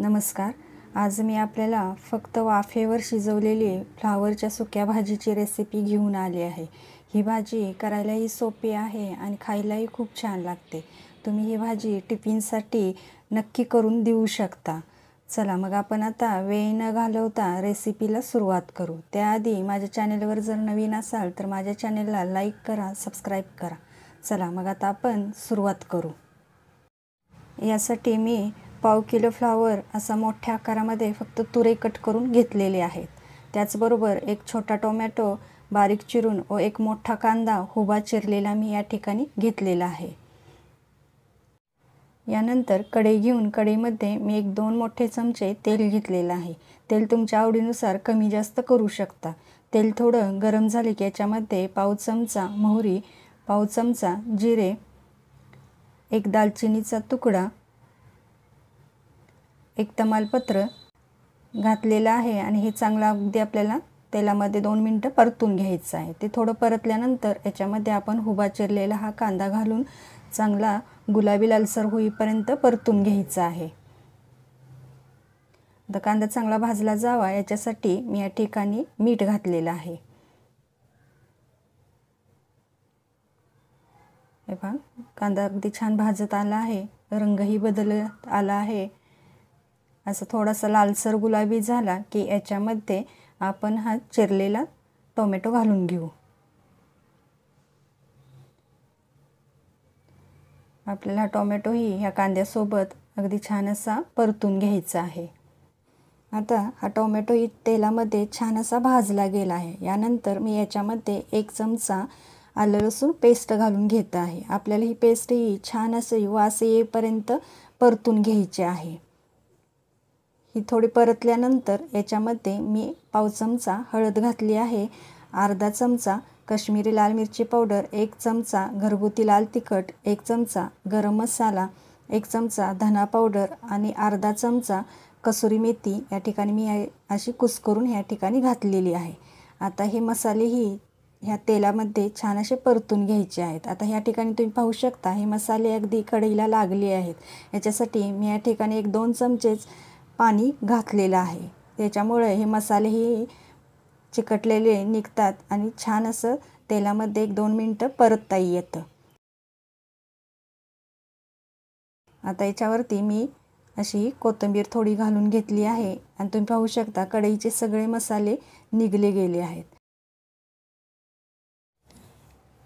नमस्कार. आज मी आपल्याला फक्त वाफेवर शिजवलेली फ्लावरच्या सुक्या भाजीची रेसिपी घेऊन आली आहे. ही भाजी करायलाही सोपी आहे आणि खायलाही खूप छान लागते. तुम्ही ही भाजी टिफिनसाठी नक्की करून देऊ शकता. चला मग आपण आता वेळ न घालवता रेसिपीला सुरुवात करू. त्याआधी माझ्या चॅनेलवर जर नवीन असाल तर माझ्या चॅनेलला लाईक करा, सबस्क्राईब करा. चला मग आता आपण सुरुवात करू. यासाठी मी पाव किलो फ्लावर असा मोठ्या आकारामध्ये फक्त तुरे कट करून घेतलेले आहेत. त्याचबरोबर एक छोटा टोमॅटो बारीक चिरून व एक मोठा कांदा उभा चिरलेला मी या ठिकाणी घेतलेला आहे. यानंतर कढई घेऊन कढईमध्ये मी 1-2 मोठे चमचे तेल घेतलेलं आहे. तेल तुमच्या आवडीनुसार कमी जास्त करू शकता. तेल थोडं गरम झाले की याच्यामध्ये पाव चमचा मोहरी, पाव चमचा जिरे, एक दालचिनीचा तुकडा, एक तमालपत्र घातलेलं आहे आणि हे चांगलं अगदी आपल्याला तेलामध्ये 2 मिनिटं परतून घ्यायचं आहे. ते थोडं परतल्यानंतर याच्यामध्ये आपण उभा चिरलेला हा कांदा घालून चांगला गुलाबी लालसर होईपर्यंत परतून घ्यायचा आहे. आता कांदा चांगला भाजला जावा याच्यासाठी मी या ठिकाणी मीठ घातलेलं आहे. हे पहा, कांदा अगदी छान भाजत आला आहे, रंगही बदलत आला आहे. असं थोडासा लालसर गुलाबी झाला की याच्यामध्ये आपण हा चिरलेला टोमॅटो घालून घेऊ. आपल्याला टोमॅटोही ह्या कांद्यासोबत अगदी छान असा परतून घ्यायचा आहे. आता हा टोमॅटोही तेलामध्ये छान असा भाजला गेला आहे. यानंतर मी याच्यामध्ये 1 चमचा आलं लसूण पेस्ट घालून घेत आहे. आपल्याला ही पेस्ट ही छान असे वास येईपर्यंत परतून घ्यायची आहे. ही थोडी परतल्यानंतर याच्यामध्ये मी पाव चमचा हळद घातली आहे, अर्धा चमचा काश्मीरी लाल मिरची पावडर, 1 चमचा घरगुती लाल तिखट, 1 चमचा गरम मसाला, 1 चमचा धना पावडर आणि अर्धा चमचा कसुरी मेथी या ठिकाणी मी अशी कुस्करून या ठिकाणी घातलेली आहे. आता हे मसालेही ह्या तेलामध्ये छान असे परतून घ्यायचे आहेत. आता ह्या ठिकाणी तुम्ही पाहू शकता हे मसाले अगदी कढईला लागले आहेत. याच्यासाठी मी या ठिकाणी 1-2 चमचेच पाणी घातलेलं आहे. त्याच्यामुळे हे मसालेही चिकटलेले निघतात आणि छान असं तेलामध्ये 1-2 मिनिटं परतता येतं. आता याच्यावरती मी अशी कोथिंबीर थोडी घालून घेतली आहे आणि तुम्ही पाहू शकता कढईचे सगळे मसाले निघले गेले आहेत.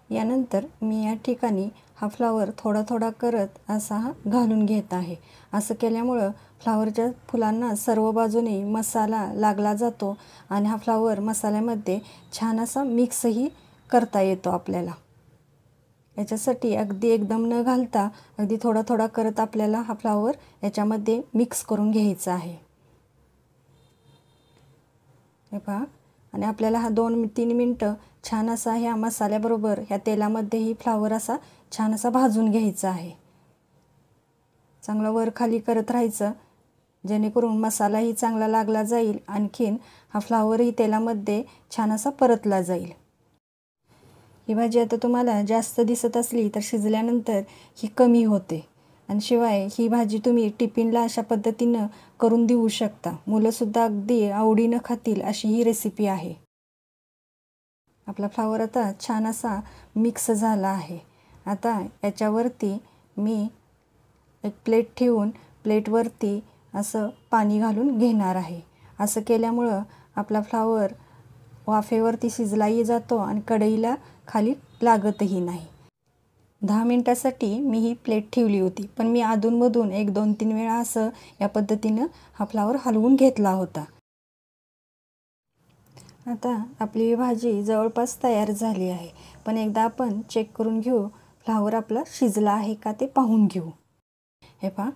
यानंतर मी या ठिकाणी हा फ्लावर थोडा थोडा करत असा घालून घेत आहे. असं केल्यामुळं फ्लावरच्या फुलांना सर्व बाजूने मसाला लागला जातो आणि हा फ्लावर मसाल्यामध्ये छान असा मिक्सही करता येतो आपल्याला. याच्यासाठी अगदी एकदम न घालता अगदी थोडा थोडा करत आपल्याला हा फ्लावर याच्यामध्ये मिक्स करून घ्यायचा आहे. हे पहा, आणि आपल्याला हा 2-3 मिनिटं छान असा ह्या मसाल्याबरोबर ह्या तेलामध्येही फ्लावर असा छान असा भाजून घ्यायचा आहे. चांगलं वर खाली करत राहायचं जेणेकरून मसालाही चांगला लागला जाईल, आणखीन हा फ्लावरही तेलामध्ये छान असा परतला जाईल. ही भाजी आता तुम्हाला जास्त दिसत असली तर शिजल्यानंतर ही कमी होते आणि शिवाय ही भाजी तुम्ही टिफिनला अशा पद्धतीनं करून देऊ शकता. मुलंसुद्धा अगदी आवडीनं खातील अशी ही रेसिपी आहे. आपला फ्लावर आता छान असा मिक्स झाला आहे. आता याच्यावरती मी एक प्लेट ठेवून प्लेटवरती असं पाणी घालून घेणार आहे. असं केल्यामुळं आपला फ्लावर वाफेवरती शिजलाही जातो आणि कढईला खाली लागतही नाही. 10 मिनिटासाठी मी ही प्लेट ठेवली होती, पण मी अधूनमधून 1-2-3 वेळा असं या पद्धतीनं हा फ्लावर हलवून घेतला होता. आता आपली भाजी जवळपास तयार झाली आहे, पण एकदा आपण चेक करून घेऊ फ्लावर आपला शिजला आहे का ते पाहून घेऊ. हे पहा,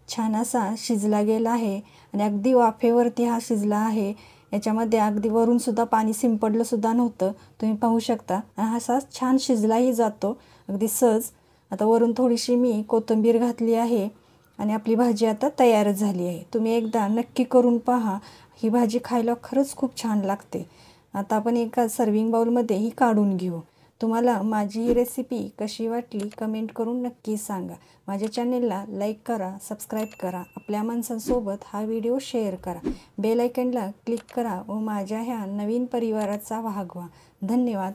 छान असा शिजला गेला आहे आणि अगदी वाफेवरती हा शिजला आहे. याच्यामध्ये अगदी वरूनसुद्धा पाणी शिंपडलंसुद्धा नव्हतं, तुम्ही पाहू शकता. आणि असा छान शिजलाही जातो अगदी सहज. आता वरून थोडीशी मी कोथिंबीर घातली आहे आणि आपली भाजी आता तयार झाली आहे. तुम्ही एकदा नक्की करून पहा, ही भाजी खायला खरंच खूप छान लागते. आता आपण एका सर्विंग बाउलमध्ये ही काढून घेऊ. तुम्हाला माझी ही रेसिपी कशी वाटली कमेंट करून नक्की सांगा. माझ्या चॅनेलला लाईक करा, सबस्क्राईब करा, आपल्या माणसांसोबत हा व्हिडिओ शेअर करा, बेल आयकॉनला क्लिक करा व माझ्या ह्या नवीन परिवाराचा भाग व्हा. धन्यवाद.